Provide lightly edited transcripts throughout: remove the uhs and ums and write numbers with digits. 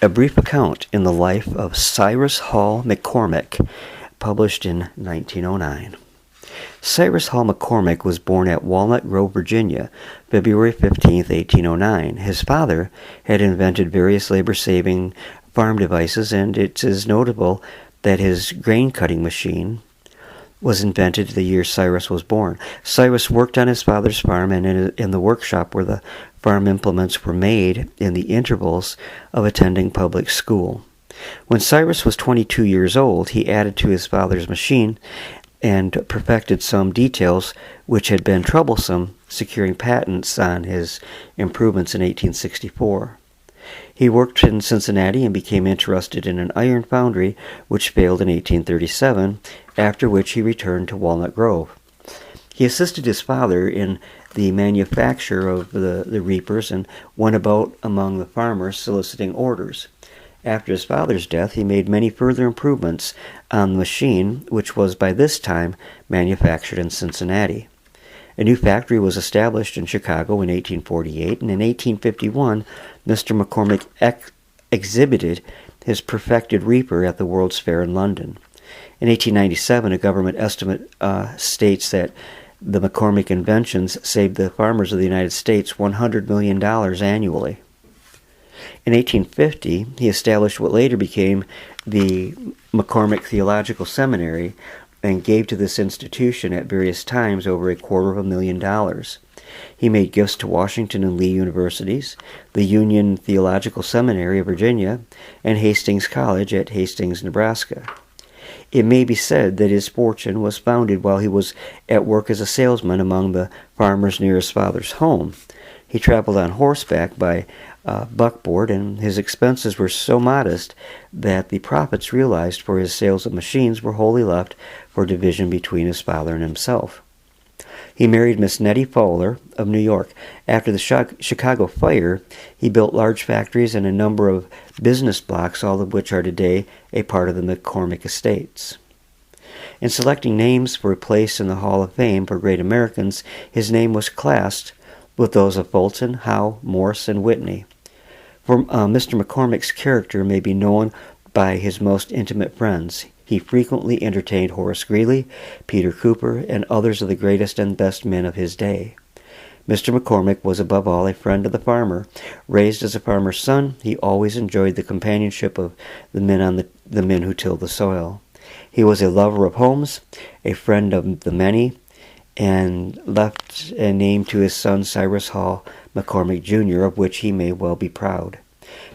A brief account in the life of Cyrus Hall McCormick, published in 1909. Cyrus Hall McCormick was born at Walnut Grove, Virginia, February 15, 1809. His father had invented various labor-saving farm devices, and it is notable that his grain-cutting machine was invented the year Cyrus was born. Cyrus worked on his father's farm and in the workshop where the farm implements were made in the intervals of attending public school. When Cyrus was 22 years old, he added to his father's machine and perfected some details which had been troublesome, securing patents on his improvements in 1864. He worked in Cincinnati and became interested in an iron foundry, which failed in 1837, after which he returned to Walnut Grove. He assisted his father in the manufacture of the reapers and went about among the farmers soliciting orders. After his father's death, he made many further improvements on the machine, which was by this time manufactured in Cincinnati. A new factory was established in Chicago in 1848, and in 1851, Mr. McCormick exhibited his perfected reaper at the World's Fair in London. In 1897, a government estimate states that the McCormick inventions saved the farmers of the United States $100 million annually. In 1850, he established what later became the McCormick Theological Seminary and gave to this institution at various times over $250,000. He made gifts to Washington and Lee universities, the Union Theological Seminary of Virginia, and Hastings College at Hastings, Nebraska. It may be said that his fortune was founded while he was at work as a salesman among the farmers near his father's home. He traveled on horseback by buckboard, and his expenses were so modest that the profits realized for his sales of machines were wholly left for division between his father and himself. He married Miss Nettie Fowler of New York. After the Chicago fire, he built large factories and a number of business blocks, all of which are today a part of the McCormick estates. In selecting names for a place in the Hall of Fame for great Americans, his name was classed with those of Fulton, Howe, Morse, and Whitney. For Mr. McCormick's character may be known by his most intimate friends. He frequently entertained Horace Greeley, Peter Cooper, and others of the greatest and best men of his day. Mr. McCormick was above all a friend of the farmer. Raised as a farmer's son, he always enjoyed the companionship of the men who tilled the soil. He was a lover of homes, a friend of the many, and left a name to his son Cyrus Hall McCormick Jr., of which he may well be proud.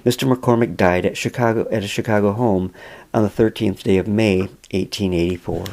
Mr. McCormick died at a Chicago home on the 13th day of May, 1884.